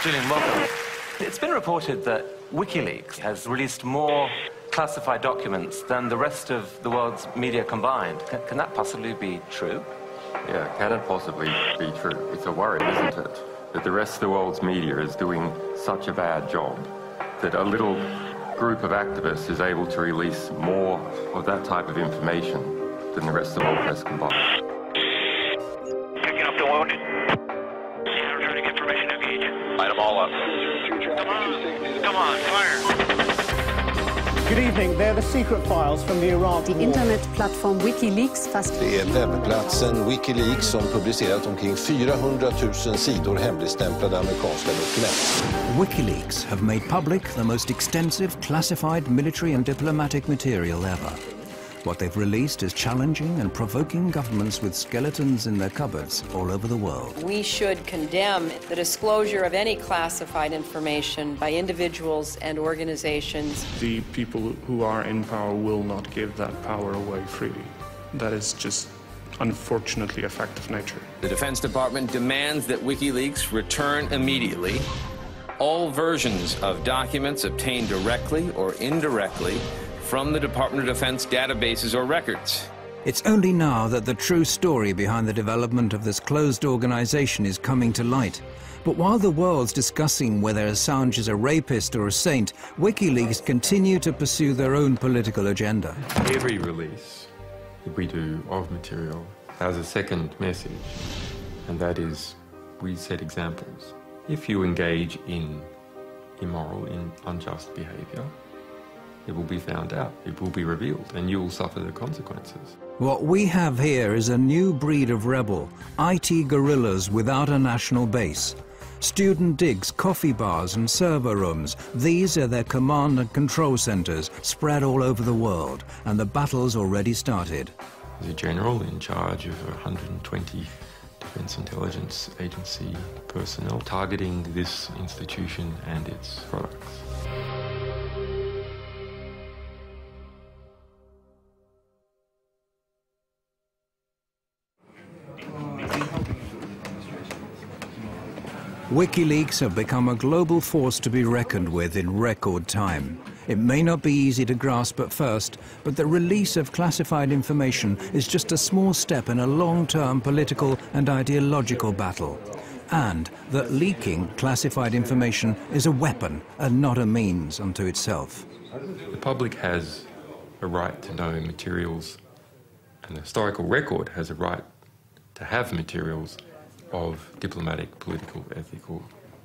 Julian, welcome. It's been reported that Wikileaks has released more classified documents than the rest of the world's media combined. Can that possibly be true? Yeah, can it possibly be true? It's a worry, isn't it? That the rest of the world's media is doing such a bad job that a little group of activists is able to release more of that type of information than the rest of the world press combined. Picking up the wounded. Yeah, we're trying to get permission to engage. Light them all up. Come on, fire. Good evening. They're the secret files from the Iraq Die internetplattform Wikileaks fast. Det är webbplatsen Wikileaks som publicerat omkring 400 000 sidor hemligstämplade amerikanska dokument. WikiLeaks have made public the most extensive classified military and diplomatic material ever. What they've released is challenging and provoking governments with skeletons in their cupboards all over the world. We should condemn the disclosure of any classified information by individuals and organizations. The people who are in power will not give that power away freely. That is just unfortunately a fact of nature. The Defense Department demands that WikiLeaks return immediately all versions of documents obtained directly or indirectly from the Department of Defense databases or records. It's only now that the true story behind the development of this closed organization is coming to light. But while the world's discussing whether Assange is a rapist or a saint, WikiLeaks continue to pursue their own political agenda. Every release that we do of material has a second message, and that is we set examples. If you engage in immoral, in unjust behavior, it will be found out, it will be revealed, and you will suffer the consequences. What we have here is a new breed of rebel, IT guerrillas without a national base. Student digs, coffee bars and server rooms, these are their command and control centers spread all over the world, and the battle's already started. There's a general in charge of 120 Defense Intelligence Agency personnel targeting this institution and its products. WikiLeaks have become a global force to be reckoned with in record time. It may not be easy to grasp at first, but the release of classified information is just a small step in a long-term political and ideological battle. And that leaking classified information is a weapon and not a means unto itself. The public has a right to know materials, and the historical record has a right to have materials of diplomatic, political, ethical,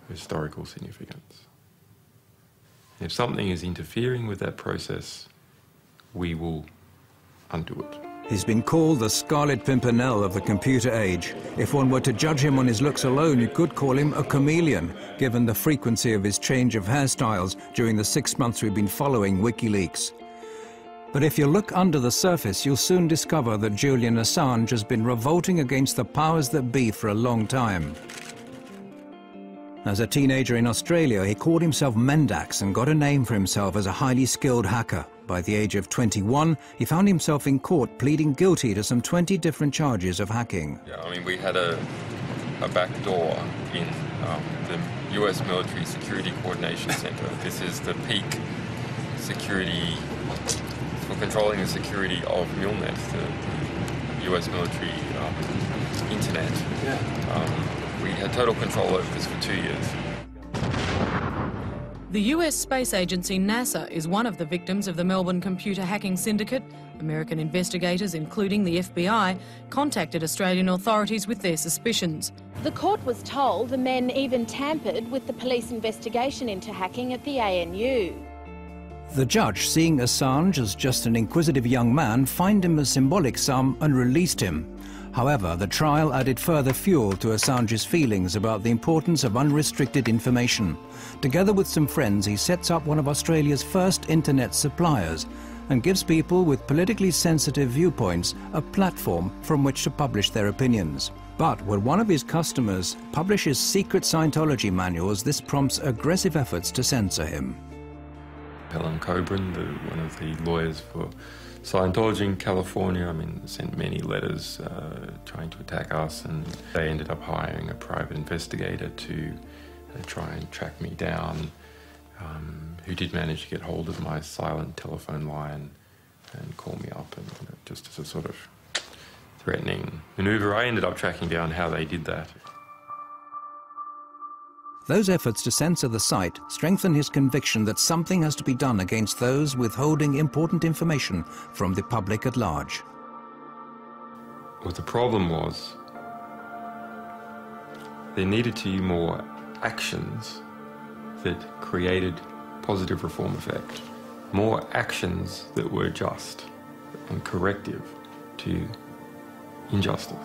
historical significance. If something is interfering with that process, we will undo it. He's been called the Scarlet Pimpernel of the computer age. If one were to judge him on his looks alone, you could call him a chameleon, given the frequency of his change of hairstyles during the 6 months we've been following WikiLeaks. But if you look under the surface, you'll soon discover that Julian Assange has been revolting against the powers that be for a long time. As a teenager in Australia, he called himself Mendax and got a name for himself as a highly skilled hacker. By the age of 21, he found himself in court pleading guilty to some 20 different charges of hacking. Yeah, I mean, we had a back door in the US Military Security Coordination Center. This is the peak security for controlling the security of MILNET, the US military internet. We had total control over this for 2 years. The US space agency NASA is one of the victims of the Melbourne computer hacking syndicate. American investigators, including the FBI, contacted Australian authorities with their suspicions. The court was told the men even tampered with the police investigation into hacking at the ANU. The judge, seeing Assange as just an inquisitive young man, fined him a symbolic sum and released him. However, the trial added further fuel to Assange's feelings about the importance of unrestricted information. Together with some friends, he sets up one of Australia's first internet suppliers and gives people with politically sensitive viewpoints a platform from which to publish their opinions. But when one of his customers publishes secret Scientology manuals, this prompts aggressive efforts to censor him. Helen Coburn, one of the lawyers for Scientology in California, I mean, sent many letters trying to attack us, and they ended up hiring a private investigator to try and track me down, who did manage to get hold of my silent telephone line and call me up, and just as a sort of threatening maneuver. I ended up tracking down how they did that. Those efforts to censor the site strengthen his conviction that something has to be done against those withholding important information from the public at large. What the problem was, there needed to be more actions that created positive reform effect. More actions that were just and corrective to injustice.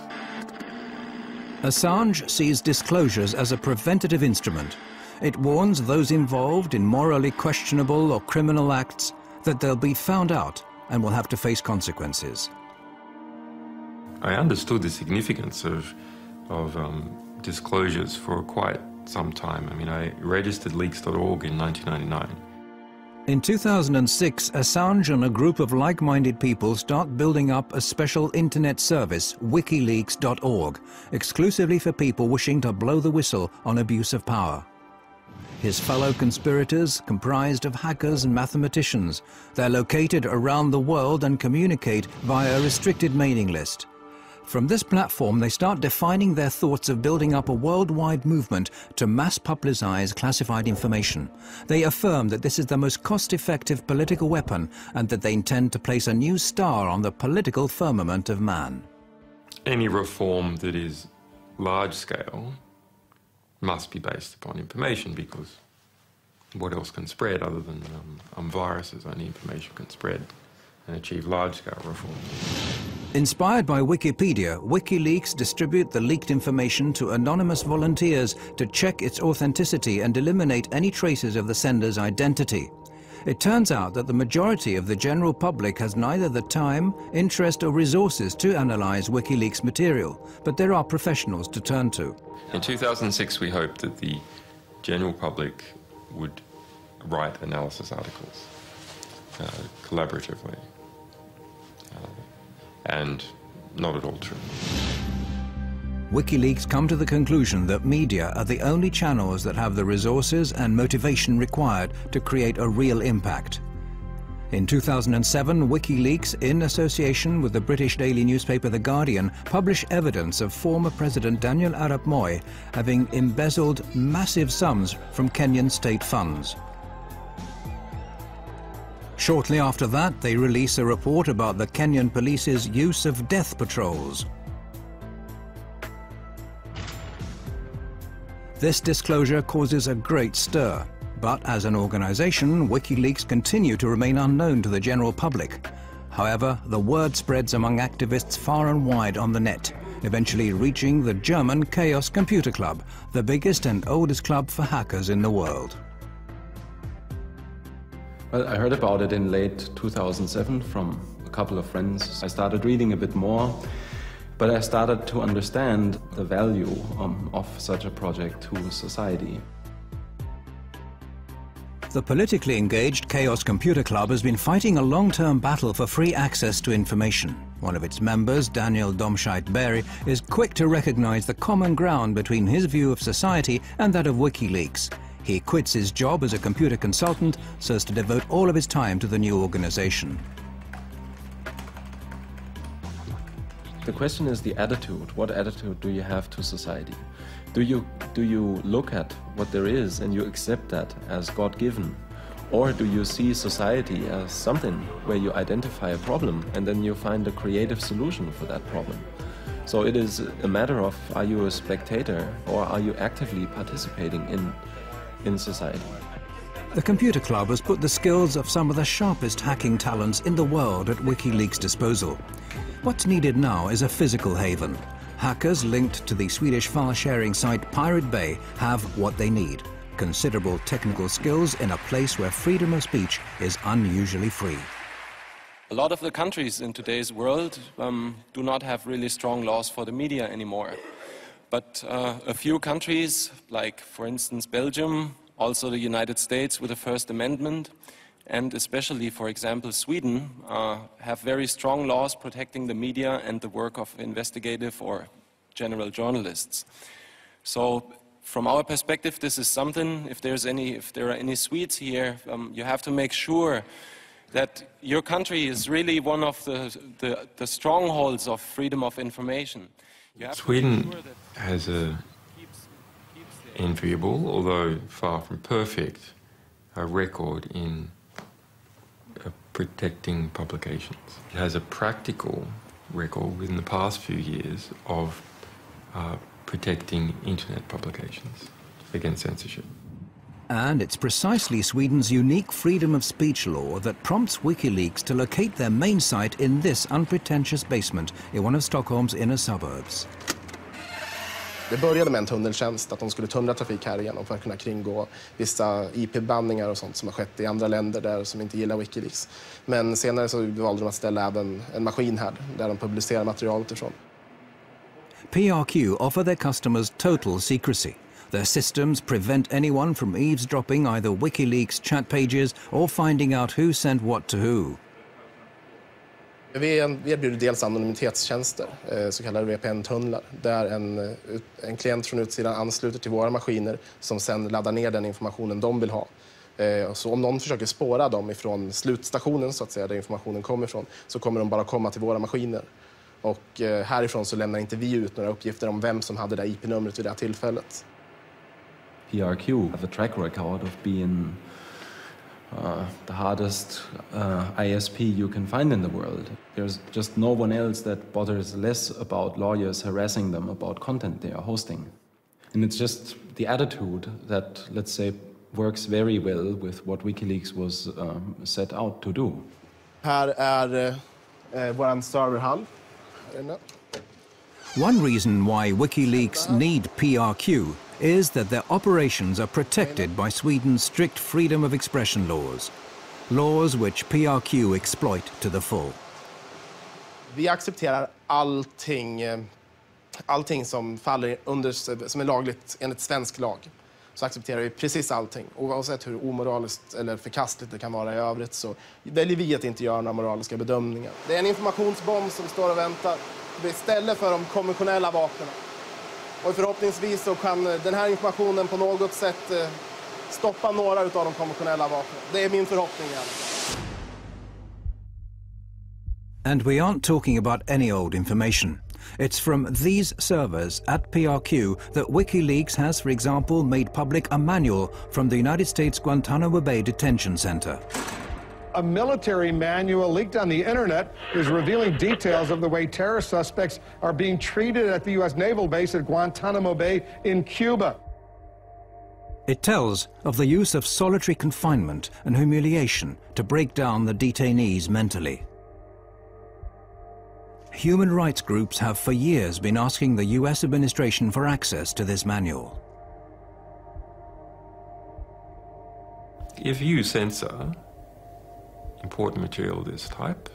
Assange sees disclosures as a preventative instrument. It warns those involved in morally questionable or criminal acts that they'll be found out and will have to face consequences. I understood the significance of disclosures for quite some time. I mean, I registered leaks.org in 1999. In 2006, Assange and a group of like-minded people start building up a special internet service, Wikileaks.org, exclusively for people wishing to blow the whistle on abuse of power. His fellow conspirators comprised of hackers and mathematicians. They're located around the world and communicate via a restricted mailing list. From this platform, they start defining their thoughts of building up a worldwide movement to mass publicize classified information. They affirm that this is the most cost-effective political weapon and that they intend to place a new star on the political firmament of man. Any reform that is large-scale must be based upon information, because what else can spread other than viruses? Only information can spread and achieve large-scale reform. Inspired by Wikipedia, WikiLeaks distribute the leaked information to anonymous volunteers to check its authenticity and eliminate any traces of the sender's identity. It turns out that the majority of the general public has neither the time, interest or resources to analyze WikiLeaks material, but there are professionals to turn to. In 2006, we hoped that the general public would write analysis articles collaboratively. And not at all true. WikiLeaks come to the conclusion that media are the only channels that have the resources and motivation required to create a real impact. In 2007, WikiLeaks, in association with the British daily newspaper The Guardian, published evidence of former President Daniel Arap Moi having embezzled massive sums from Kenyan state funds. Shortly after that, they release a report about the Kenyan police's use of death patrols. This disclosure causes a great stir, but as an organization, WikiLeaks continue to remain unknown to the general public. However, the word spreads among activists far and wide on the net, eventually reaching the German Chaos Computer Club, the biggest and oldest club for hackers in the world. Well, I heard about it in late 2007 from a couple of friends. I started reading a bit more, but I started to understand the value of such a project to society. The politically engaged Chaos Computer Club has been fighting a long-term battle for free access to information. One of its members, Daniel Domscheit-Berg, is quick to recognize the common ground between his view of society and that of WikiLeaks. He quits his job as a computer consultant so as to devote all of his time to the new organization. The question is the attitude. What attitude do you have to society? Do you look at what there is and you accept that as God-given? Or do you see society as something where you identify a problem and then you find a creative solution for that problem? So it is a matter of, are you a spectator or are you actively participating in society? The Computer Club has put the skills of some of the sharpest hacking talents in the world at WikiLeaks' disposal. What's needed now is a physical haven. Hackers linked to the Swedish file-sharing site Pirate Bay have what they need: considerable technical skills in a place where freedom of speech is unusually free. A lot of the countries in today's world do not have really strong laws for the media anymore. But a few countries, like for instance Belgium, also the United States with the First Amendment, and especially, for example, Sweden, have very strong laws protecting the media and the work of investigative or general journalists. So from our perspective, this is something. If there are any Swedes here, you have to make sure that your country is really one of the strongholds of freedom of information. Sweden has a enviable, although far from perfect, record in protecting publications. It has a practical record within the past few years of protecting internet publications against censorship. And it's precisely Sweden's unique freedom of speech law that prompts WikiLeaks to locate their main site in this unpretentious basement in one of Stockholm's inner suburbs. Det började med en tunneltjänst, att de skulle tunnla trafik här igenom för att kunna kringgå vissa IP-bandningar och sånt som har skett i andra länder där som inte gillar WikiLeaks. Men senare så valde de att ställa även en maskin här där de publicerar materialet ifrån. PRQ offer their customers total secrecy. Their systems prevent anyone from eavesdropping either WikiLeaks chat pages or finding out who sent what to who. Vi erbjuder dels anonymitetstjänster, så kallade VPN-tunnlar, där en klient från utsidan ansluter till våra maskiner som sen laddar ner den informationen de vill ha. Så om någon försöker spåra dem ifrån slutstationen, så att säga, där informationen kommer ifrån, så kommer de bara komma till våra maskiner. Och härifrån så lämnar inte vi ut några uppgifter om vem som hade det IP-numret vid det här tillfället. PRQ have a track record of being the hardest ISP you can find in the world. There's just no one else that bothers less about lawyers harassing them about content they are hosting. And it's just the attitude that, let's say, works very well with what WikiLeaks was set out to do. Här är vår serverhall. One reason why WikiLeaks need PRQ is that their operations are protected by Sweden's strict freedom of expression laws. Laws which PRQ exploit to the full. Vi accepterar allting som faller under, som är lagligt enligt svensk lag. Så accepterar vi precis allting. Oavsett hur omoraliskt eller förkastligt det kan vara i övrigt så väljer vi att inte göra några moraliska bedömningar. Det är en informationsbomb som står och väntar istället för de konventionella vapnen. Och förhoppningsvis så kan den här informationen på något sätt stoppa några av de konventionella vapnen. Det är min förhoppning. And we aren't talking about any old information. It's from these servers at PRQ that WikiLeaks has, for example, made public a manual from the United States Guantanamo Bay Detention Center. A military manual leaked on the internet is revealing details of the way terrorist suspects are being treated at the U.S. naval base at Guantanamo Bay in Cuba. It tells of the use of solitary confinement and humiliation to break down the detainees mentally. Human rights groups have for years been asking the US administration for access to this manual. If you censor important material of this type,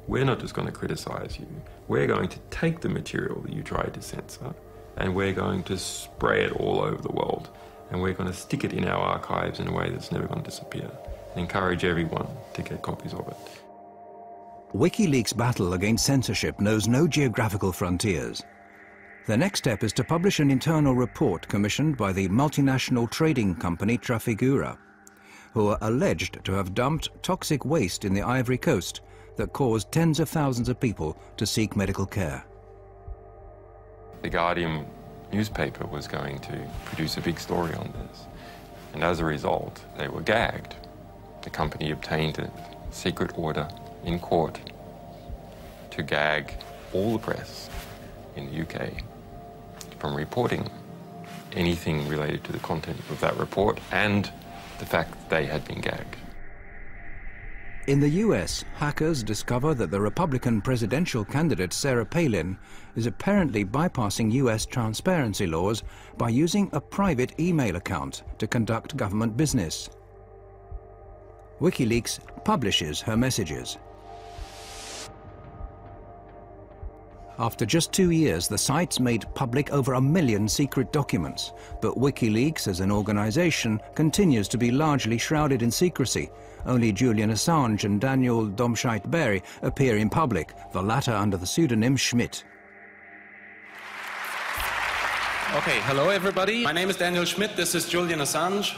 we're not just going to criticize you. We're going to take the material that you tried to censor and we're going to spray it all over the world. And we're going to stick it in our archives in a way that's never going to disappear and encourage everyone to get copies of it. WikiLeaks' battle against censorship knows no geographical frontiers. The next step is to publish an internal report commissioned by the multinational trading company Trafigura, who are alleged to have dumped toxic waste in the Ivory Coast that caused tens of thousands of people to seek medical care. The Guardian newspaper was going to produce a big story on this, and as a result, they were gagged. The company obtained a secret order in court to gag all the press in the UK from reporting anything related to the content of that report and the fact that they had been gagged. In the US, hackers discover that the Republican presidential candidate Sarah Palin is apparently bypassing US transparency laws by using a private email account to conduct government business. WikiLeaks publishes her messages. After just 2 years, the site's made public over 1 million secret documents, but WikiLeaks as an organization continues to be largely shrouded in secrecy. Only Julian Assange and Daniel Domscheit-Berg appear in public, the latter under the pseudonym Schmidt. Okay, hello everybody. My name is Daniel Schmidt, this is Julian Assange.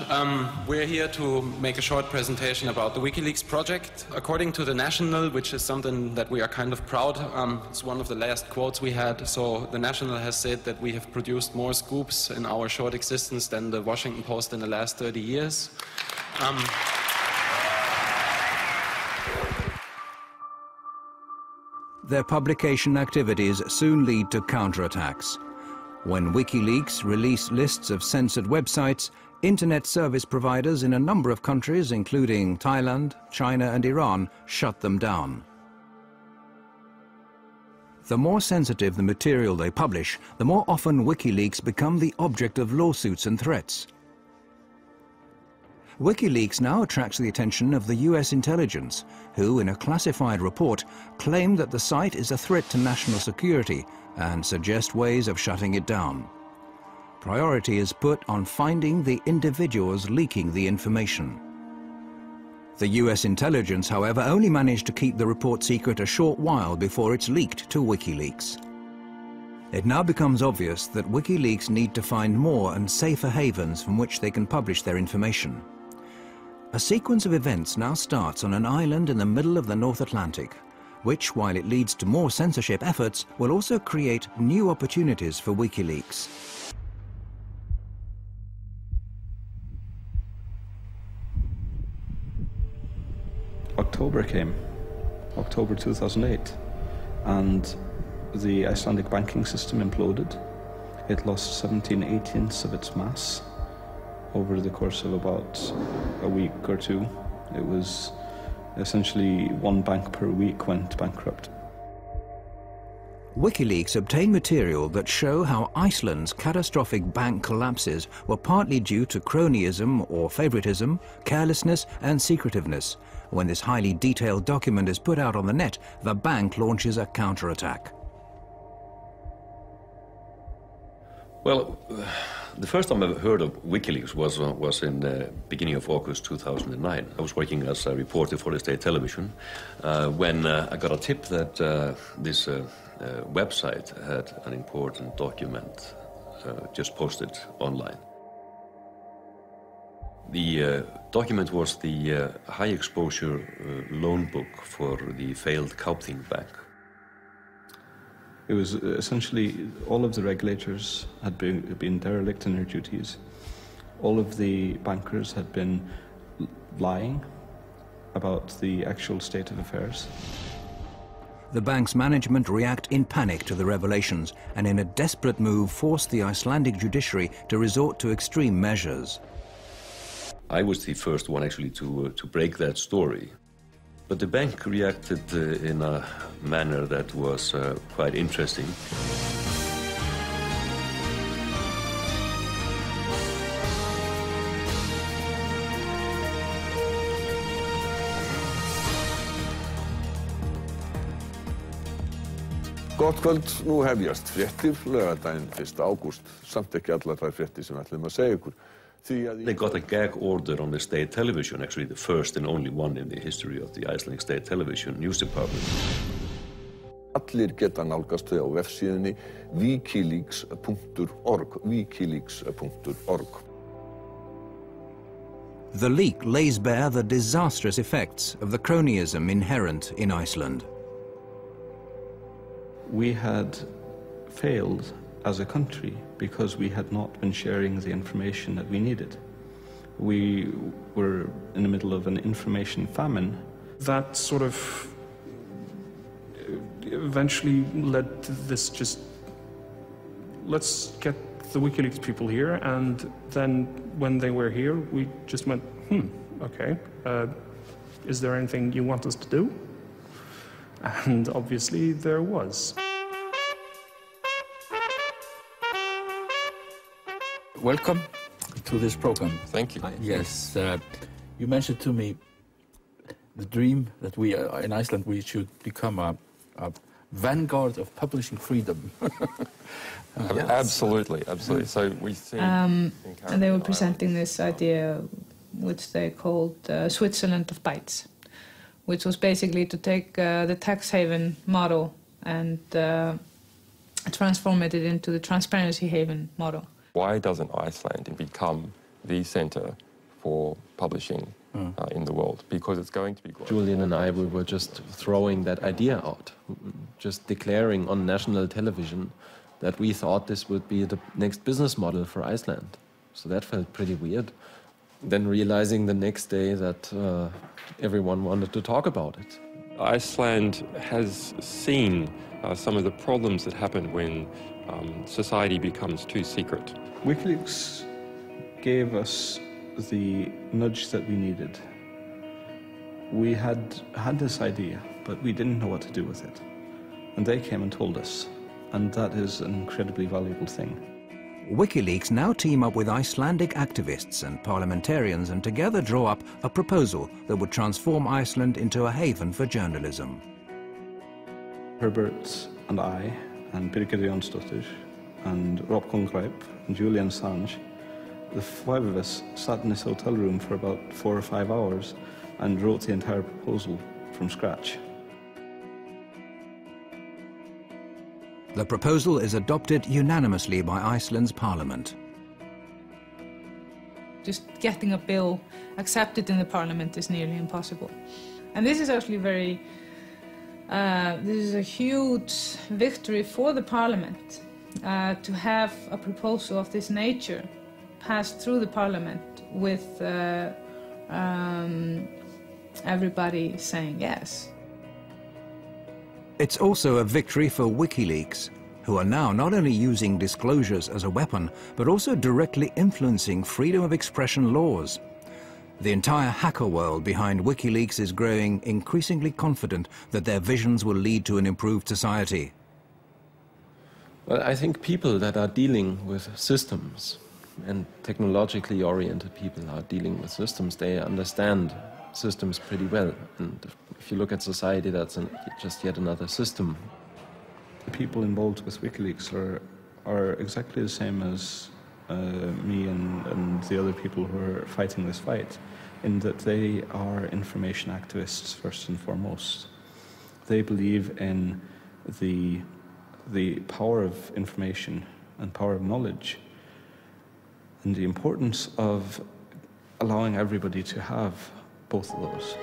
We're here to make a short presentation about the WikiLeaks project. According to The National, which is something that we are kind of proud, it's one of the last quotes we had, so The National has said that we have produced more scoops in our short existence than the Washington Post in the last 30 years. Their publication activities soon lead to counterattacks. When WikiLeaks release lists of censored websites, internet service providers in a number of countries, including Thailand, China and Iran, shut them down. The more sensitive the material they publish, the more often WikiLeaks become the object of lawsuits and threats. WikiLeaks now attracts the attention of the US intelligence, who, in a classified report, claim that the site is a threat to national security and suggest ways of shutting it down. Priority is put on finding the individuals leaking the information. The US intelligence, however, only managed to keep the report secret a short while before it's leaked to WikiLeaks. It now becomes obvious that WikiLeaks need to find more and safer havens from which they can publish their information. A sequence of events now starts on an island in the middle of the North Atlantic, which, while it leads to more censorship efforts, will also create new opportunities for WikiLeaks. October came, October 2008, and the Icelandic banking system imploded. It lost 17/18 of its mass over the course of about a week or two. It was essentially one bank per week went bankrupt. WikiLeaks obtained material that show how Iceland's catastrophic bank collapses were partly due to cronyism or favoritism, carelessness and secretiveness. When this highly detailed document is put out on the net, the bank launches a counterattack. Well, the first time I heard of WikiLeaks was in the beginning of August 2009. I was working as a reporter for the state television when I got a tip that this website had an important document just posted online. The document was the high-exposure loan book for the failed Kaupthing Bank. It was essentially all of the regulators had been derelict in their duties. All of the bankers had been lying about the actual state of affairs. The bank's management react in panic to the revelations and in a desperate move forced the Icelandic judiciary to resort to extreme measures. I was the first one actually to break that story. But the bank reacted in a manner that was quite interesting. Gott kvöld, nú hefjast fréttir, laugardaginn 1. ágúst, samt ekki allar þær fréttir sem við ætlum að segja ykkur. They got a gag order on the state television, actually the first and only one in the history of the Icelandic state television news department. Allir geta nálgast þau á vefsíðunni wikileaks.org, wikileaks.org. The leak lays bare the disastrous effects of the cronyism inherent in Iceland. We had failed as a country because we had not been sharing the information that we needed. We were in the middle of an information famine. That sort of eventually led to this just, let's get the WikiLeaks people here, and then when they were here, we just went, okay, is there anything you want us to do? And obviously there was. Welcome to this program. Thank you. Yes, you mentioned to me the dream that we in Iceland we should become a vanguard of publishing freedom. Yes. Absolutely. So we see. And they were presenting this idea, which they called Switzerland of Bytes, which was basically to take the tax haven model and transform it into the transparency haven model. Why doesn't Iceland become the centre for publishing in the world? Because it's going to be global. Julian and I, we were just throwing that idea out, just declaring on national television that we thought this would be the next business model for Iceland. So that felt pretty weird. Then realizing the next day that everyone wanted to talk about it. Iceland has seen some of the problems that happen when society becomes too secret. WikiLeaks gave us the nudge that we needed. We had this idea, but we didn't know what to do with it. And they came and told us, and that is an incredibly valuable thing. WikiLeaks now team up with Icelandic activists and parliamentarians and together draw up a proposal that would transform Iceland into a haven for journalism. Herbert and I, and Birgir Jónsdóttir, and Rob Kongreip, and Julian Assange, the five of us sat in this hotel room for about 4 or 5 hours and wrote the entire proposal from scratch. The proposal is adopted unanimously by Iceland's parliament. Just getting a bill accepted in the parliament is nearly impossible. And this is actually this is a huge victory for the parliament to have a proposal of this nature passed through the parliament with everybody saying yes. It's also a victory for WikiLeaks, who are now not only using disclosures as a weapon, but also directly influencing freedom of expression laws. The entire hacker world behind WikiLeaks is growing increasingly confident that their visions will lead to an improved society. Well, I think people that are dealing with systems, and technologically oriented people are dealing with systems, they understand systems pretty well. And if you look at society, that's just yet another system. The people involved with WikiLeaks are exactly the same as me and the other people who are fighting this fight, in that they are information activists first and foremost. They believe in the power of information and power of knowledge, and the importance of allowing everybody to have both of those.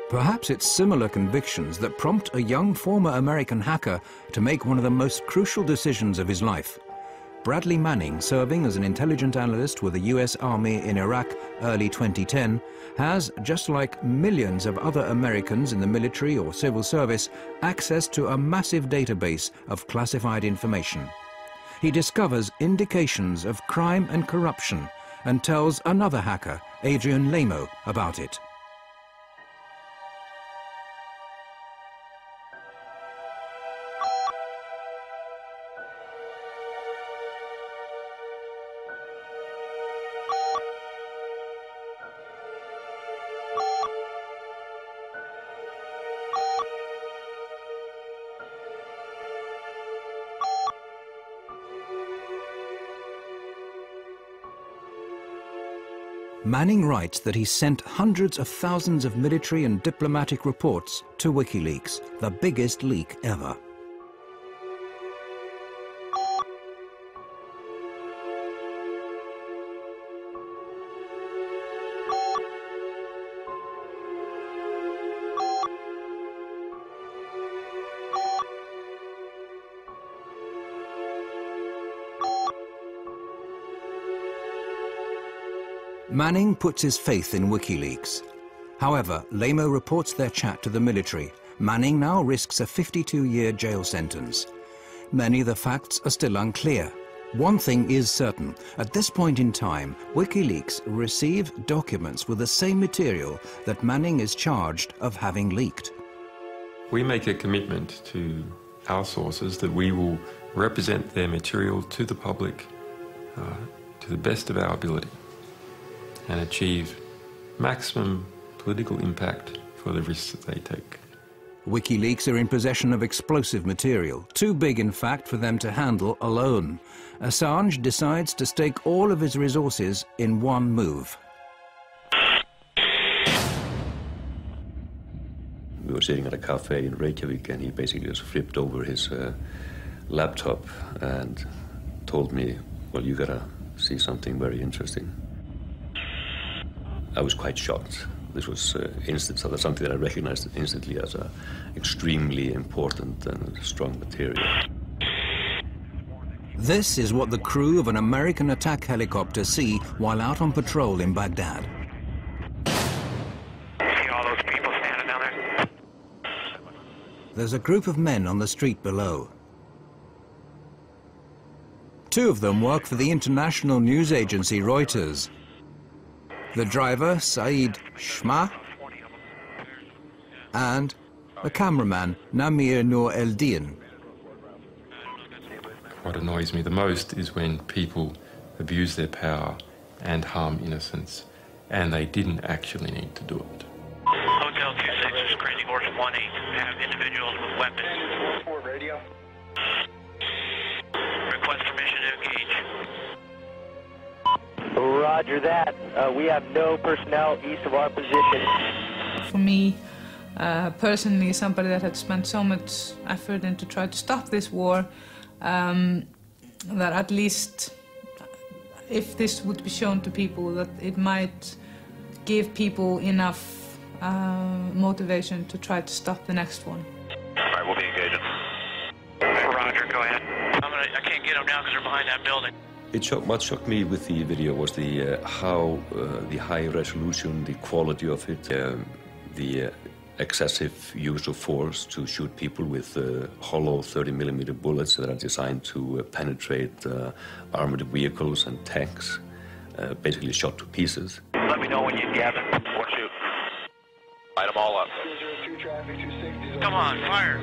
Perhaps it's similar convictions that prompt a young former American hacker to make one of the most crucial decisions of his life. Bradley Manning, serving as an intelligence analyst with the US Army in Iraq early 2010, has, just like millions of other Americans in the military or civil service, access to a massive database of classified information. He discovers indications of crime and corruption and tells another hacker, Adrian Lamo, about it. Manning writes that he sent hundreds of thousands of military and diplomatic reports to WikiLeaks, the biggest leak ever. Manning puts his faith in WikiLeaks. However, Lamo reports their chat to the military. Manning now risks a 52-year jail sentence. Many of the facts are still unclear. One thing is certain. At this point in time, WikiLeaks received documents with the same material that Manning is charged of having leaked. We make a commitment to our sources that we will represent their material to the public to the best of our ability and achieve maximum political impact for the risks that they take. WikiLeaks are in possession of explosive material, too big in fact for them to handle alone. Assange decides to stake all of his resources in one move. were sitting at a cafe in Reykjavik, and he basically just flipped over his laptop and told me, well, you gotta see something very interesting. I was quite shocked. This was instance of something that I recognized instantly as extremely important and strong material. This is what the crew of an American attack helicopter see while out on patrol in Baghdad. See all those people standing down there? There's a group of men on the street below. Two of them work for the international news agency Reuters. The driver, Saeed Shma, and the cameraman, Namir Noor Eldin. What annoys me the most is when people abuse their power and harm innocents, and they didn't actually need to do it. Hotel 26 is Crazy Horse 18. Have individuals with weapons. Radio. Request permission to engage. Roger that. We have no personnel east of our position. For me, personally, somebody that had spent so much effort into try to stop this war, that at least if this would be shown to people, that it might give people enough motivation to try to stop the next one. All right, we'll be engaging. Roger, go ahead. I can't get them now because they're behind that building. What shocked me with the video was the how the high resolution, the quality of it, the excessive use of force to shoot people with hollow 30mm bullets that are designed to penetrate armored vehicles and tanks, basically shot to pieces. Let me know when you have it. We'll shoot. Light them all up. Come on, fire.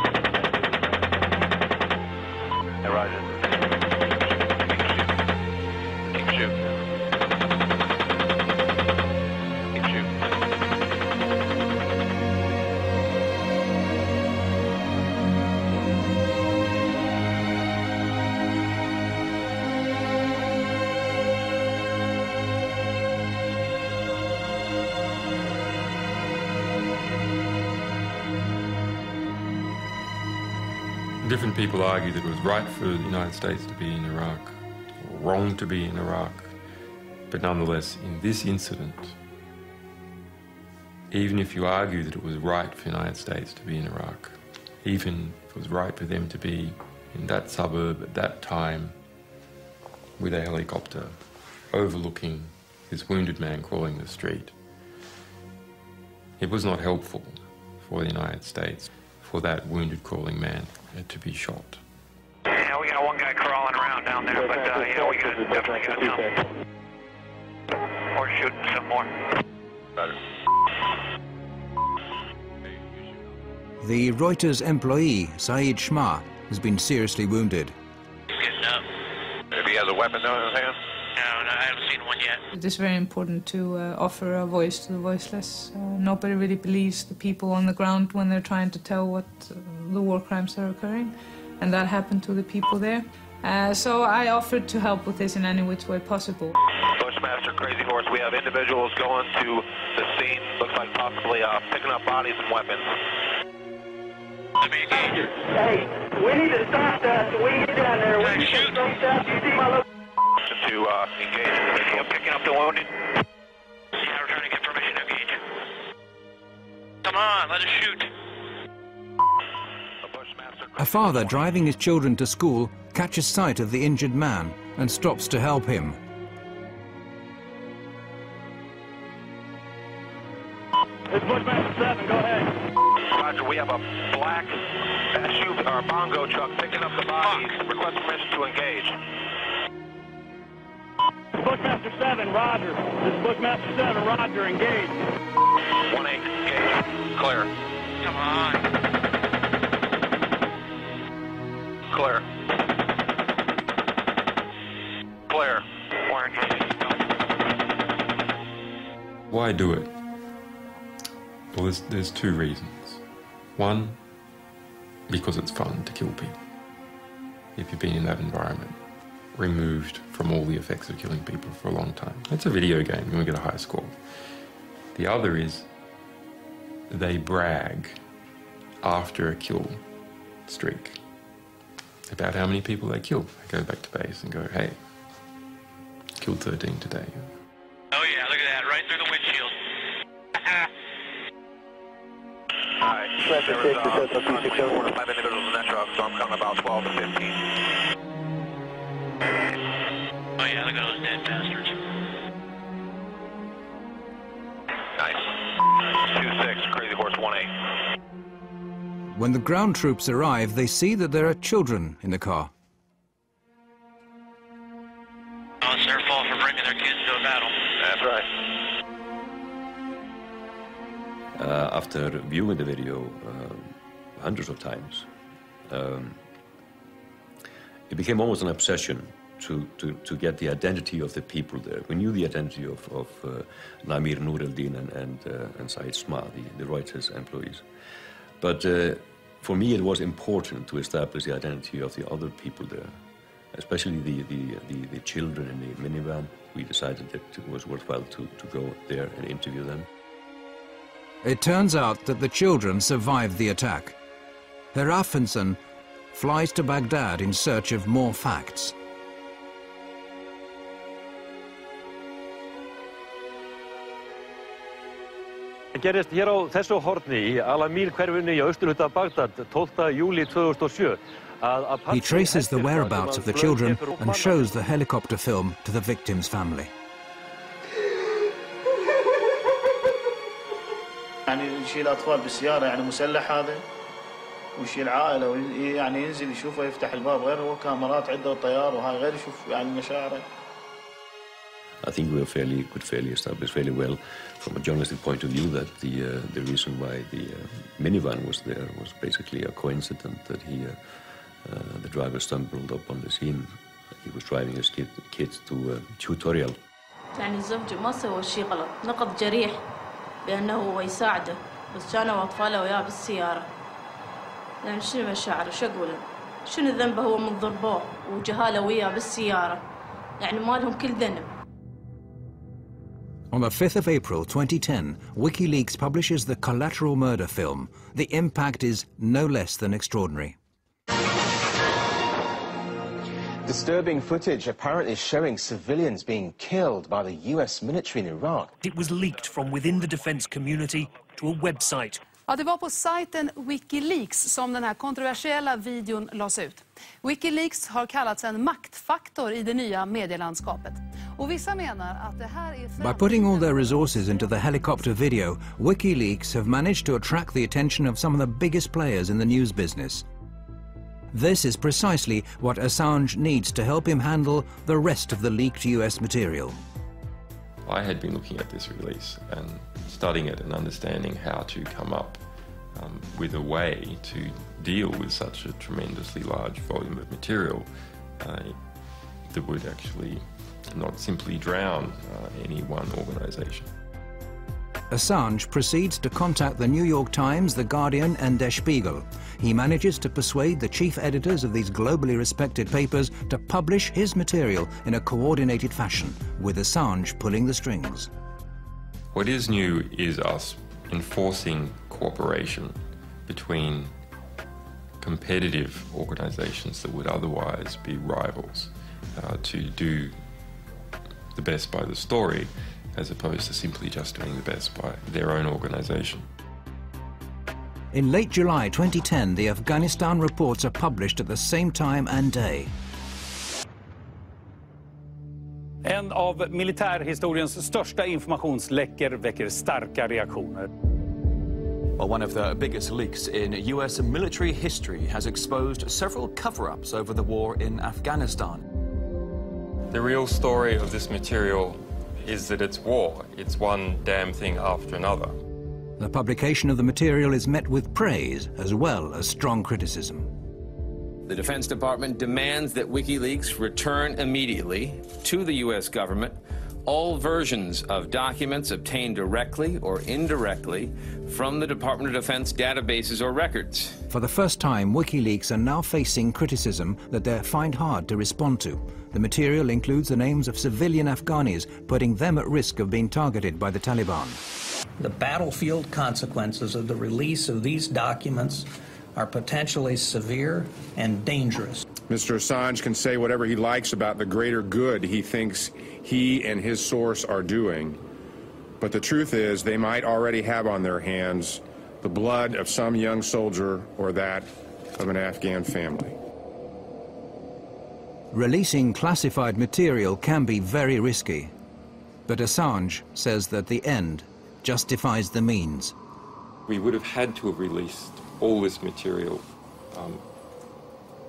Hey, Roger. Keep shooting. Keep shooting. Different people argue that it was right for the United States to be in Iraq, or wrong to be in Iraq, but nonetheless, in this incident, even if you argue that it was right for the United States to be in Iraq, even if it was right for them to be in that suburb at that time with a helicopter overlooking this wounded man crawling the street, it was not helpful for the United States for that wounded crawling man to be shot. Yeah, we got one guy crawling around down there, but yeah, we definitely got some. Or shooting some more. Better. The Reuters employee, Saeed Shma, has been seriously wounded. He's getting up. If he has a weapon though in his hand? No, I haven't seen one yet. It is very important to offer a voice to the voiceless. Nobody really believes the people on the ground when they're trying to tell what the war crimes are occurring, and that happened to the people there. So I offered to help with this in any which way possible. Bushmaster Crazy Horse, we have individuals going to the scene. Looks like possibly picking up bodies and weapons. Let me engage. Hey, we need to stop that so we can get down there. We need to stop that. Do you see my location? To engage. I'm picking up the wounded. Yeah, we're trying to get permission to engage. Come on, let us shoot. A father driving his children to school catches sight of the injured man and stops to help him. It's Bushmaster 7, go ahead. Roger, we have a black SUV or bongo truck picking up the bodies. Request permission to engage. Bushmaster 7, Roger. This is Bushmaster 7, Roger, engage. 1-8, engage. Clear. Come on. Clear. Clear. We're engaged. Why do it? Well, there's two reasons. One, because it's fun to kill people. If you've been in that environment, removed from all the effects of killing people for a long time. It's a video game, you want to get a high score. The other is they brag after a kill streak about how many people they killed. They go back to base and go, hey, killed 13 today. Oh yeah, look at that, right through the windshield. Alright, there was 4 to 5 individuals in that truck, so I'm counting about 12 to 15. Oh yeah, look at those dead bastards. Nice. 2-6, Crazy Horse 1-8. When the ground troops arrive, they see that there are children in the car. Oh, it's their fault for bringing their kids to a battle. That's right. After viewing the video hundreds of times, it became almost an obsession to get the identity of the people there. We knew the identity of Namir Nureldin and Said Sma, the Reuters employees. But for me, it was important to establish the identity of the other people there, especially the children in the minivan. We decided that it was worthwhile to go there and interview them. It turns out that the children survived the attack. Hrafnsson flies to Baghdad in search of more facts. Gerist hér á þessu horni í Al-Amir-hverfinu í austurhluta Bagdad 12. júli 2007. He traces the whereabouts of the children and shows the helicopter film to the victim's family. يعني يشيل أطفال بالسيارة يعني مسلح هذا ويشيل عائلة ويعني ينزل يشوفه يفتح الباب غير هو كاميرات عنده طيار وهاي غير يشوف يعني مشاعره. I think we could fairly establish fairly well from a journalistic point of view that the reason why the minivan was there was basically a coincidence that the driver stumbled upon the scene. He was driving his kids to a tutorial. يعني الزوج ما سوى شيء غلط، نقض جريح بأنه هو يساعده، بس كانوا أطفاله وياه بالسيارة. يعني شنو مشاعره؟ شو أقوله؟ شنو ذنبه هو من ضربوه وجهاله وياه بالسيارة؟ يعني ما لهم كل ذنب. On the 5th of April 2010, WikiLeaks publishes the collateral murder film. The impact is no less than extraordinary. Disturbing footage apparently showing civilians being killed by the US military in Iraq. It was leaked from within the defense community to a website. Ja, det var på sajten Wikileaks som den här kontroversiella videon lades ut. Wikileaks har kallats en maktfaktor i det nya medielandskapet. Och vissa menar att det här är... By putting all their resources into the helicopter video, WikiLeaks have managed to attract the attention of some of the biggest players in the news business. This is precisely what Assange needs to help him handle the rest of the leaked US material. I had been looking at this release and studying it and understanding how to come up with a way to deal with such a tremendously large volume of material that would actually not simply drown any one organization. Assange proceeds to contact the New York Times, The Guardian and Der Spiegel. He manages to persuade the chief editors of these globally respected papers to publish his material in a coordinated fashion, with Assange pulling the strings. What is new is us enforcing cooperation between competitive organizations that would otherwise be rivals to do the best by the story, as opposed to simply just doing the best by their own organization. In late July 2010, the Afghanistan reports are published at the same time and day. En av militärhistoriens största informationsläckor väcker starka reaktioner. Well, one of the biggest leaks in US military history has exposed several cover-ups over the war in Afghanistan. The real story of this material is that it's war. It's one damn thing after another. The publication of the material is met with praise as well as strong criticism. The Defense Department demands that WikiLeaks return immediately to the U.S. government all versions of documents obtained directly or indirectly from the Department of Defense databases or records. For the first time, WikiLeaks are now facing criticism that they find hard to respond to. The material includes the names of civilian Afghanis, putting them at risk of being targeted by the Taliban. The battlefield consequences of the release of these documents are potentially severe and dangerous. Mr. Assange can say whatever he likes about the greater good he thinks he and his source are doing, but the truth is they might already have on their hands the blood of some young soldier or that of an Afghan family. Releasing classified material can be very risky, but Assange says that the end justifies the means. We would have had to have released all this material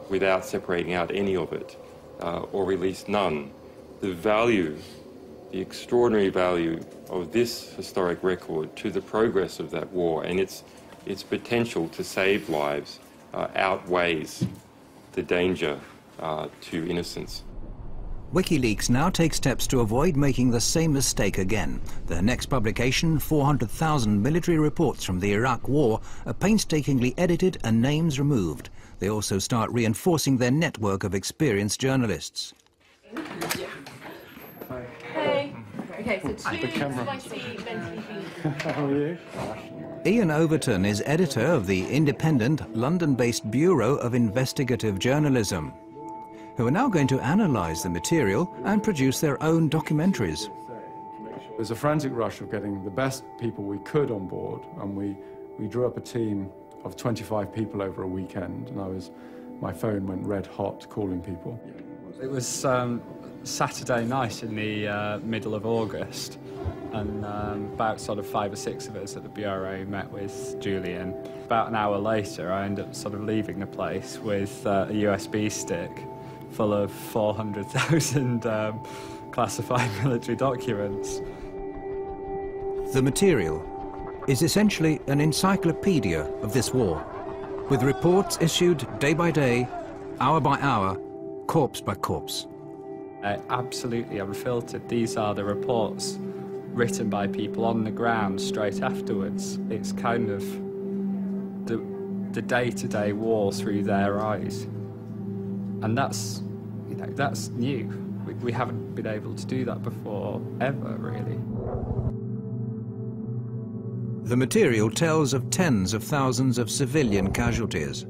without separating out any of it, or released none. The value, the extraordinary value of this historic record to the progress of that war and its potential to save lives outweighs the danger to innocence. WikiLeaks now takes steps to avoid making the same mistake again. Their next publication, 400,000 military reports from the Iraq War, are painstakingly edited and names removed. They also start reinforcing their network of experienced journalists. Hey. Okay, so two spicy mentally. How are you? Ian Overton is editor of the independent London-based Bureau of Investigative Journalism, who are now going to analyse the material and produce their own documentaries. There's a frantic rush of getting the best people we could on board, and we drew up a team of 25 people over a weekend, and my phone went red hot calling people. It was Saturday night in the middle of August, and about sort of 5 or 6 of us at the Bureau met with Julian. About an hour later, I ended up sort of leaving the place with a USB stick full of 400,000 classified military documents. The material is essentially an encyclopedia of this war, with reports issued day by day, hour by hour, corpse by corpse. Absolutely unfiltered. These are the reports written by people on the ground straight afterwards. It's kind of the day-to-day war through their eyes. And that's new. We haven't been able to do that before, ever, really. The material tells of tens of thousands of civilian casualties,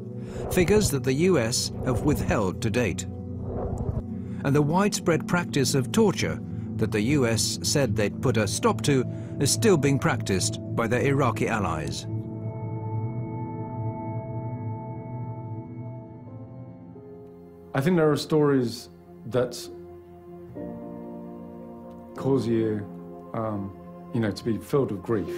figures that the US have withheld to date. And the widespread practice of torture that the US said they'd put a stop to is still being practiced by their Iraqi allies. I think there are stories that cause you, to be filled with grief.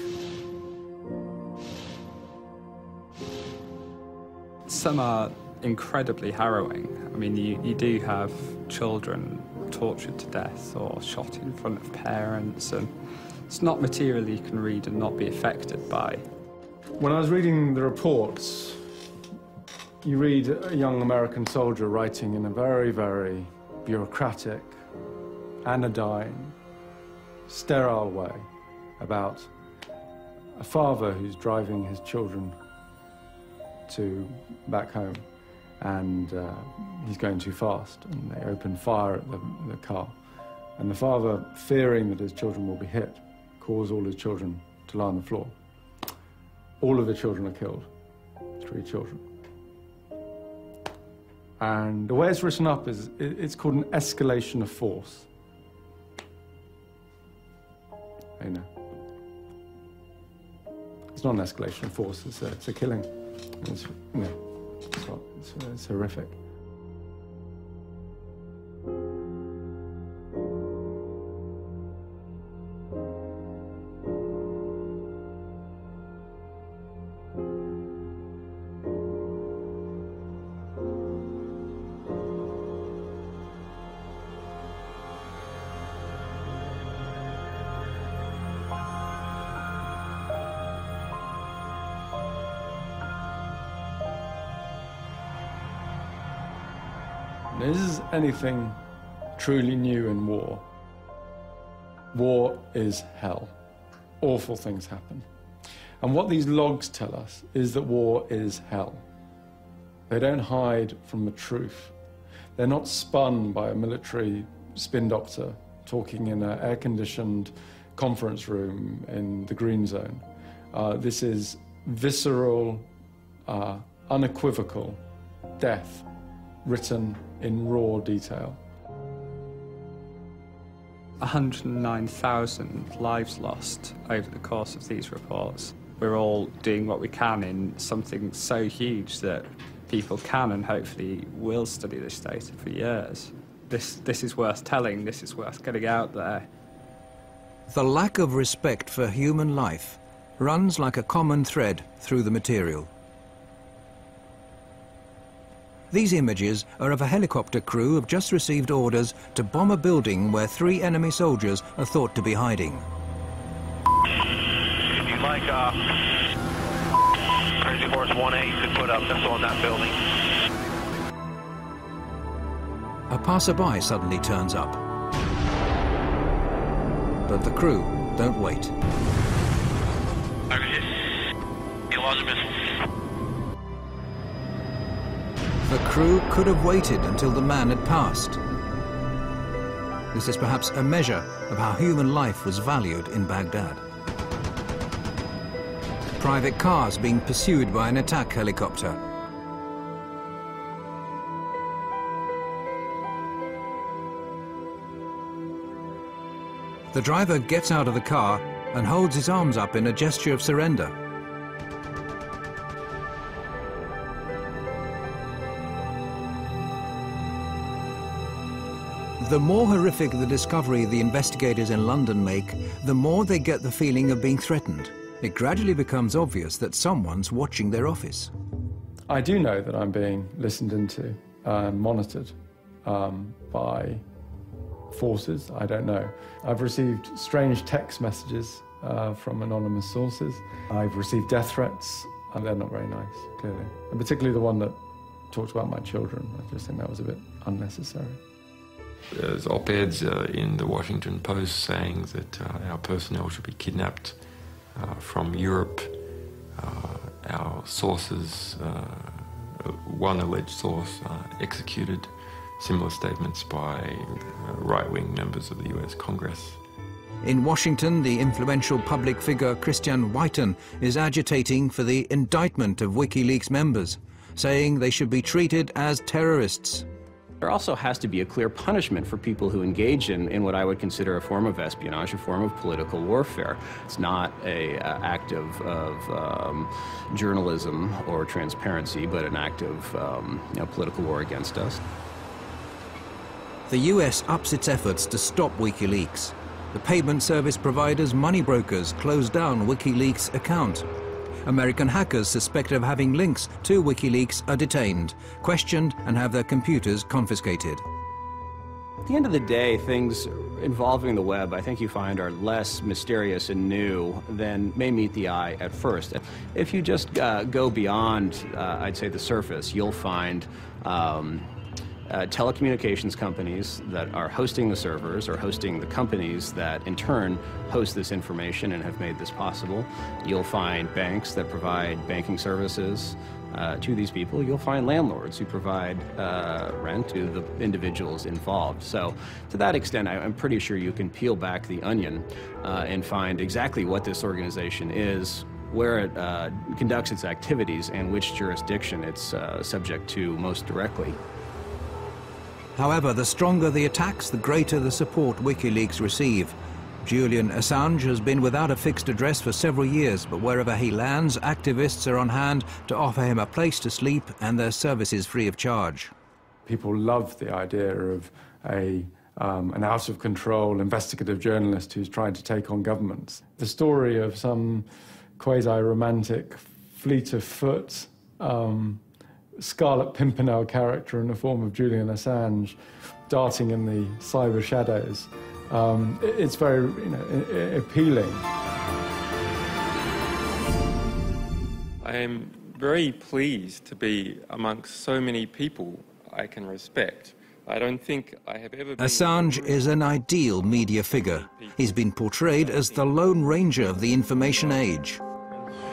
Some are incredibly harrowing. I mean, you do have children tortured to death or shot in front of parents, and it's not material you can read and not be affected by. When I was reading the reports, you read a young American soldier writing in a very, very bureaucratic, anodyne, sterile way about a father who's driving his children back home, and he's going too fast, and they open fire at the car. And the father, fearing that his children will be hit, calls all his children to lie on the floor. All of the children are killed, 3 children. And the way it's written up is, it's called an escalation of force. It's not an escalation of force, it's a killing. It's horrific. Is anything truly new in war? War is hell. Awful things happen. And what these logs tell us is that war is hell. They don't hide from the truth. They're not spun by a military spin doctor talking in an air-conditioned conference room in the green zone. This is visceral, unequivocal death written in raw detail. 109,000 lives lost over the course of these reports. We're all doing what we can in something so huge that people can and hopefully will study this data for years. This is worth telling, this is worth getting out there. The lack of respect for human life runs like a common thread through the material. These images are of a helicopter crew who have just received orders to bomb a building where 3 enemy soldiers are thought to be hiding. If you'd like, Crazy Horse 1A could put a missile in that building. A passerby suddenly turns up. But the crew don't wait. You lost a missile. The crew could have waited until the man had passed. This is perhaps a measure of how human life was valued in Baghdad. Private cars being pursued by an attack helicopter. The driver gets out of the car and holds his arms up in a gesture of surrender. The more horrific the discovery the investigators in London make, the more they get the feeling of being threatened. It gradually becomes obvious that someone's watching their office. I do know that I'm being listened into and monitored by forces. I don't know. I've received strange text messages from anonymous sources. I've received death threats, and they're not very nice, clearly. And particularly the one that talked about my children. I just think that was a bit unnecessary. There's op-eds in the Washington Post saying that our personnel should be kidnapped from Europe. Our sources, one alleged source, executed. Similar statements by right-wing members of the US Congress. In Washington, the influential public figure Kristinn Hrafnsson is agitating for the indictment of WikiLeaks members, saying they should be treated as terrorists. There also has to be a clear punishment for people who engage in what I would consider a form of espionage, a form of political warfare. It's not an act of journalism or transparency, but an act of political war against us. The US ups its efforts to stop WikiLeaks. The payment service providers, money brokers, closed down WikiLeaks' account. American hackers suspected of having links to WikiLeaks are detained, questioned, and have their computers confiscated. At the end of the day, things involving the web, I think you find, are less mysterious and new than may meet the eye at first. If you just go beyond, I'd say, the surface, you'll find telecommunications companies that are hosting the servers or hosting the companies that in turn host this information and have made this possible. You'll find banks that provide banking services to these people. You'll find landlords who provide rent to the individuals involved. So to that extent, I'm pretty sure you can peel back the onion and find exactly what this organization is, where it conducts its activities, and which jurisdiction it's subject to most directly. However, the stronger the attacks, the greater the support WikiLeaks receive. Julian Assange has been without a fixed address for several years, but wherever he lands, activists are on hand to offer him a place to sleep and their services free of charge. People love the idea of an out-of-control investigative journalist who's trying to take on governments. The story of some quasi-romantic, fleet of foot, Scarlet Pimpernel character in the form of Julian Assange darting in the cyber shadows. It's very appealing. I am very pleased to be amongst so many people I can respect I don't think I have ever been... Assange is an ideal media figure. He's been portrayed as the Lone Ranger of the information age.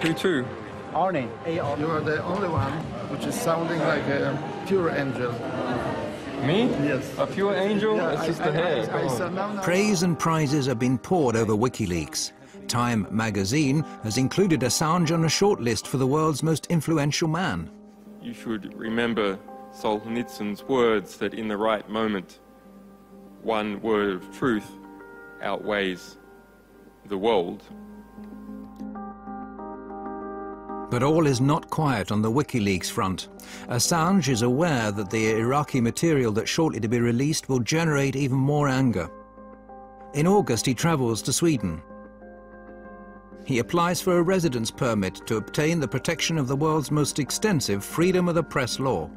Who to? Arnie. You are the only one which is sounding like a pure angel. Me? Yes. A pure angel? Yeah, it's just the hair. Praise and prizes have been poured over WikiLeaks. Time magazine has included Assange on a shortlist for the world's most influential man. You should remember Solzhenitsyn's words that in the right moment, one word of truth outweighs the world. But all is not quiet on the WikiLeaks front. Assange is aware that the Iraqi material that's shortly to be released will generate even more anger. In August, he travels to Sweden. He applies for a residence permit to obtain the protection of the world's most extensive freedom of the press law.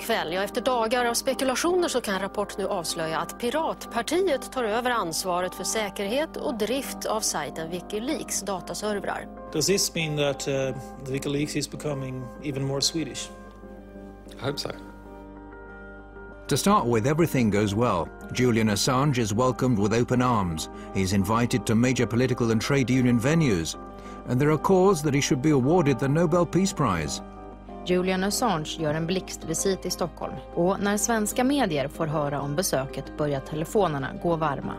Kväll, efter dagar av spekulationer så kan Rapport nu avslöja att Piratpartiet tar över ansvaret för säkerhet och drift av sajten Wikileaks dataservrar. Does this mean that Wikileaks is becoming even more Swedish? I hope so. To start with, everything goes well. Julian Assange is welcomed with open arms. He's invited to major political and trade union venues. And there are calls that he should be awarded the Nobel Peace Prize. Julian Assange gör en blixtvisit i Stockholm och när svenska medier får höra om besöket börjar telefonerna gå varma.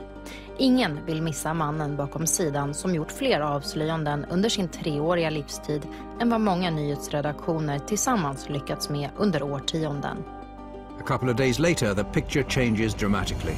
Ingen vill missa mannen bakom sidan som gjort fler avslöjanden under sin 3-åriga livstid än vad många nyhetsredaktioner tillsammans lyckats med under årtionden. A couple of days later, the picture changes dramatically.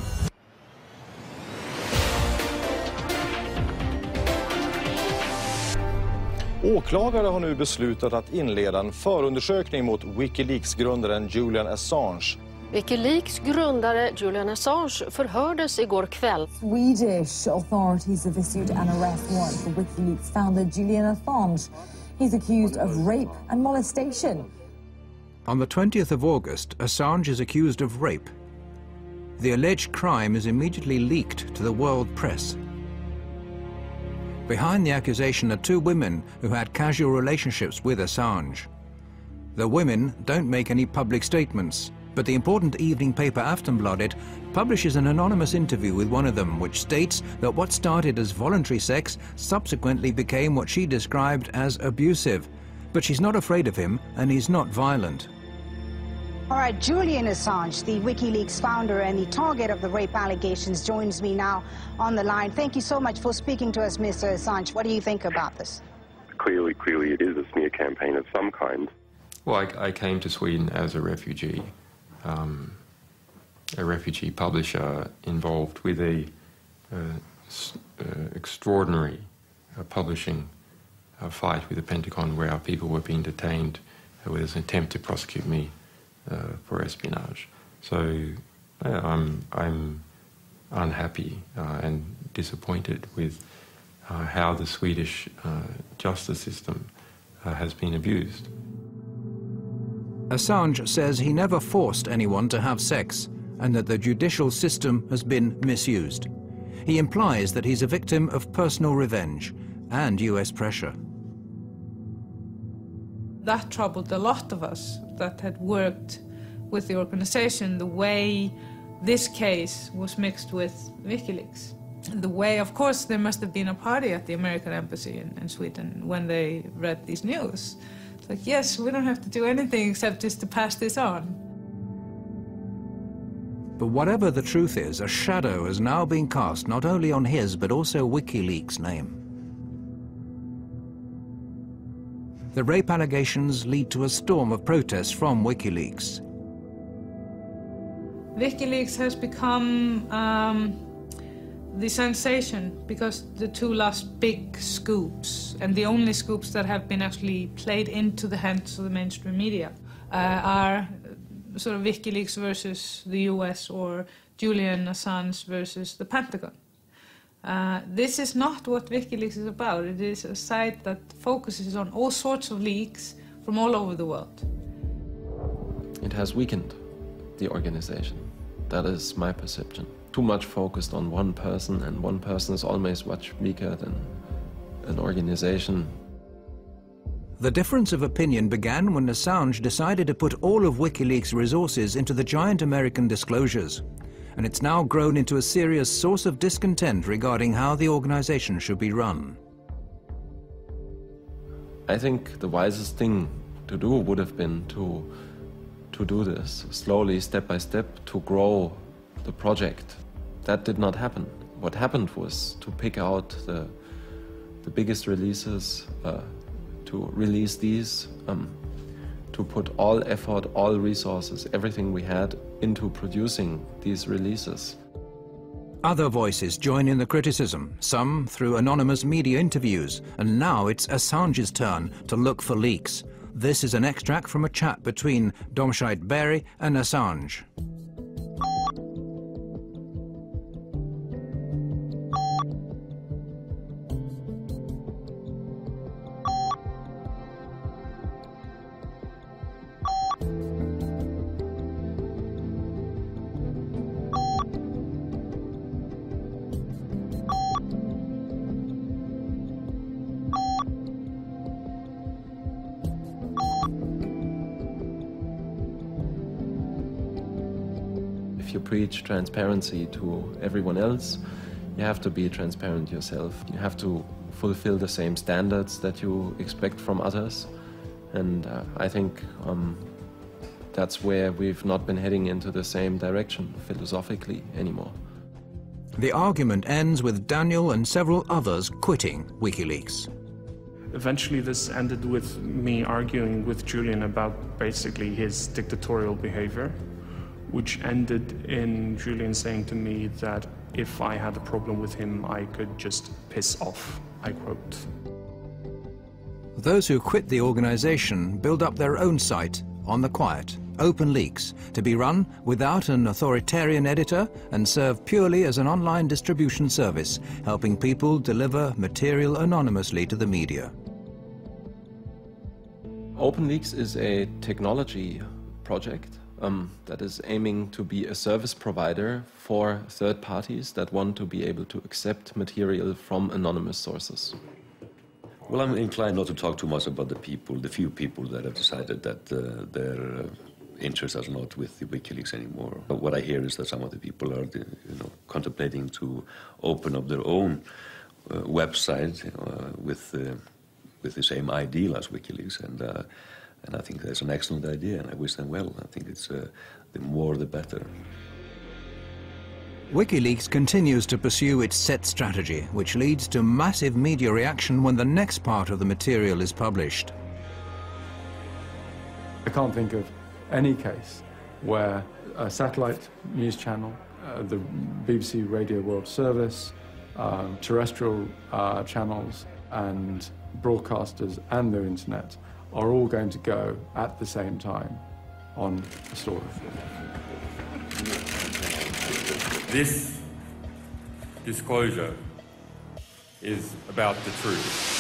Åklagare har nu beslutat att inleda en förundersökning mot Wikileaks-grundaren Julian Assange. Wikileaks grundare Julian Assange förhördes igår kväll. Swedish authorities have issued an arrest warrant for Wikileaks founder Julian Assange. He's accused of rape and molestation. On the 20th of August, Assange is accused of rape. The alleged crime is immediately leaked to the world press. Behind the accusation are 2 women who had casual relationships with Assange. The women don't make any public statements, but the important evening paper Aftonbladet publishes an anonymous interview with one of them, which states that what started as voluntary sex subsequently became what she described as abusive. But she's not afraid of him, and he's not violent. All right, Julian Assange, the WikiLeaks founder and the target of the rape allegations, joins me now on the line. Thank you so much for speaking to us, Mr. Assange. What do you think about this? Clearly it is a smear campaign of some kind. Well, I came to Sweden as a refugee publisher involved with a extraordinary publishing fight with the Pentagon where our people were being detained with an attempt to prosecute me for espionage. So I'm unhappy and disappointed with how the Swedish justice system has been abused. Assange says he never forced anyone to have sex and that the judicial system has been misused. He implies that he's a victim of personal revenge and US pressure. That troubled a lot of us that had worked with the organization, the way this case was mixed with WikiLeaks. The way, of course, there must have been a party at the American embassy in Sweden when they read these news. It's like, yes, we don't have to do anything except just to pass this on. But whatever the truth is, a shadow has now been cast not only on his but also WikiLeaks' name. The rape allegations lead to a storm of protests from WikiLeaks. WikiLeaks has become the sensation because the 2 last big scoops, and the only scoops that have been actually played into the hands of the mainstream media, are sort of WikiLeaks versus the US or Julian Assange versus the Pentagon. This is not what WikiLeaks is about. It is a site that focuses on all sorts of leaks from all over the world. It has weakened the organization. That is my perception. Too much focused on one person, and one person is always much weaker than an organization. The difference of opinion began when Assange decided to put all of WikiLeaks' resources into the giant American disclosures, and it's now grown into a serious source of discontent regarding how the organization should be run. I think the wisest thing to do would have been to do this slowly, step by step, to grow the project. That did not happen. What happened was to pick out the biggest releases, to release these, to put all effort, all resources, everything we had into producing these releases. Other voices join in the criticism, some through anonymous media interviews, and now it's Assange's turn to look for leaks. This is an extract from a chat between Domscheit-Berg and Assange. If you preach transparency to everyone else, you have to be transparent yourself. You have to fulfill the same standards that you expect from others. And I think that's where we've not been heading into the same direction philosophically anymore. The argument ends with Daniel and several others quitting WikiLeaks. Eventually this ended with me arguing with Julian about basically his dictatorial behavior, which ended in Julian saying to me that if I had a problem with him, I could just piss off, I quote. Those who quit the organization build up their own site on the quiet, OpenLeaks, to be run without an authoritarian editor and serve purely as an online distribution service, helping people deliver material anonymously to the media. OpenLeaks is a technology project that is aiming to be a service provider for third parties that want to be able to accept material from anonymous sources. Well, I'm inclined not to talk too much about the few people that have decided that their interests are not with the WikiLeaks anymore. But what I hear is that some of the people are contemplating to open up their own website with the same ideal as WikiLeaks, and I think that's an excellent idea, and I wish them well. I think it's the more the better. WikiLeaks continues to pursue its set strategy, which leads to massive media reaction when the next part of the material is published. I can't think of any case where a satellite news channel, the BBC Radio World Service, terrestrial channels and broadcasters and the internet are all going to go at the same time on a story. This disclosure is about the truth.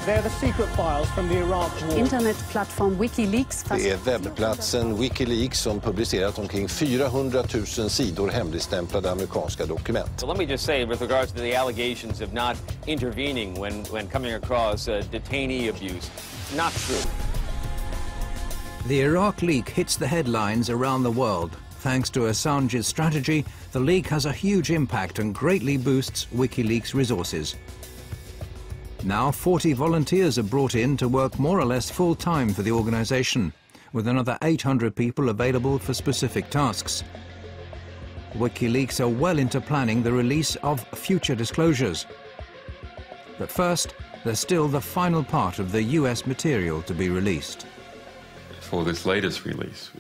They're the secret files from the Iraq war. Internetplattform Wikileaks. Det är webbplatsen Wikileaks som publicerat omkring 400 000 sidor hemligstämplade amerikanska dokument. So let me just say, with regards to the allegations of not intervening when coming across detainee abuse, not true. The Iraq leak hits the headlines around the world. Thanks to Assange's strategy, the leak has a huge impact and greatly boosts WikiLeaks' resources. Now 40 volunteers are brought in to work more or less full-time for the organization, with another 800 people available for specific tasks. WikiLeaks are well into planning the release of future disclosures. But first, there's still the final part of the US material to be released. For this latest release,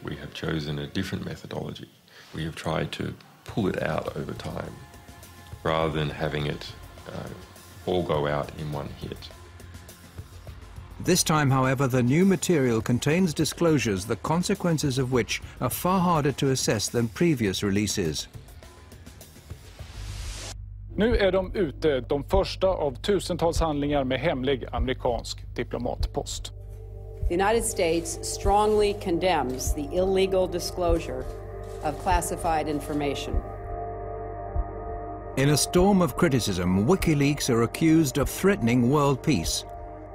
we have chosen a different methodology. We have tried to pull it out over time, rather than having it all go out in one hit. This time, however, the new material contains disclosures, the consequences of which are far harder to assess than previous releases. Nu är de ute, de första av tusentals handlingar med hemlig amerikansk diplomatpost. The United States strongly condemns the illegal disclosure of classified information. In a storm of criticism, WikiLeaks are accused of threatening world peace.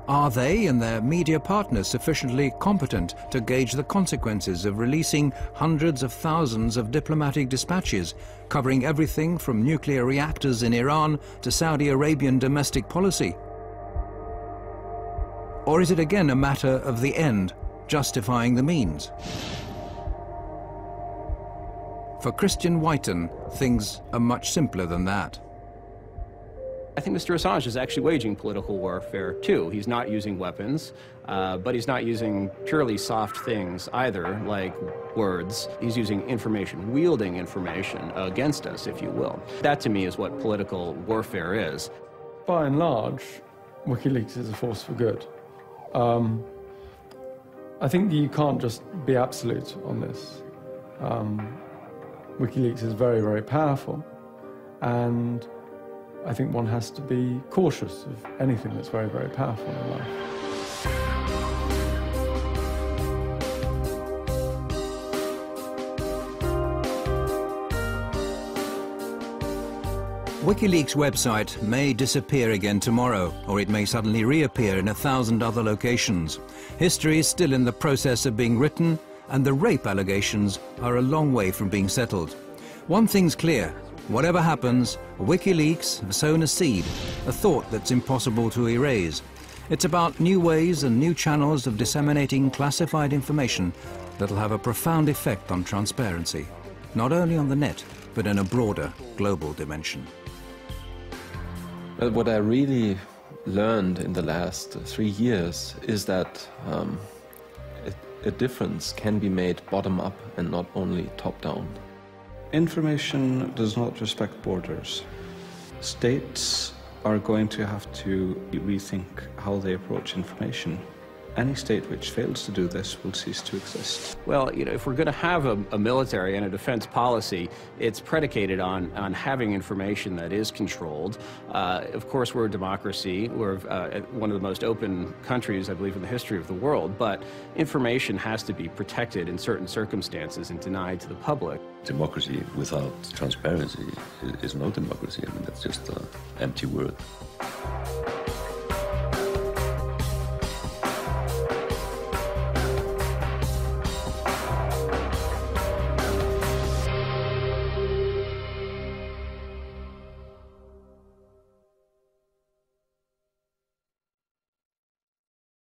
Are they and their media partners sufficiently competent to gauge the consequences of releasing hundreds of thousands of diplomatic dispatches, covering everything from nuclear reactors in Iran to Saudi Arabian domestic policy? Or is it again a matter of the end justifying the means? For Kristinn Hrafnsson, things are much simpler than that. I think Mr. Assange is actually waging political warfare, too. He's not using weapons, but he's not using purely soft things either, like words. He's using information, wielding information against us, if you will. That, to me, is what political warfare is. By and large, WikiLeaks is a force for good. I think you can't just be absolute on this. WikiLeaks is very, very powerful, and I think one has to be cautious of anything that's very, very powerful in life. WikiLeaks' website may disappear again tomorrow, or it may suddenly reappear in 1,000 other locations. History is still in the process of being written, and the rape allegations are a long way from being settled. One thing's clear: whatever happens, WikiLeaks have sown a seed, a thought that's impossible to erase. It's about new ways and new channels of disseminating classified information that'll have a profound effect on transparency, not only on the net, but in a broader global dimension. Well, what I really learned in the last 3 years is that a difference can be made bottom-up and not only top-down. Information does not respect borders. States are going to have to rethink how they approach information. Any state which fails to do this will cease to exist. Well, you know, if we're going to have a military and a defense policy, it's predicated on having information that is controlled. Of course, we're a democracy. We're one of the most open countries, I believe, in the history of the world. But information has to be protected in certain circumstances and denied to the public. Democracy without transparency is no democracy. I mean, that's just an empty word.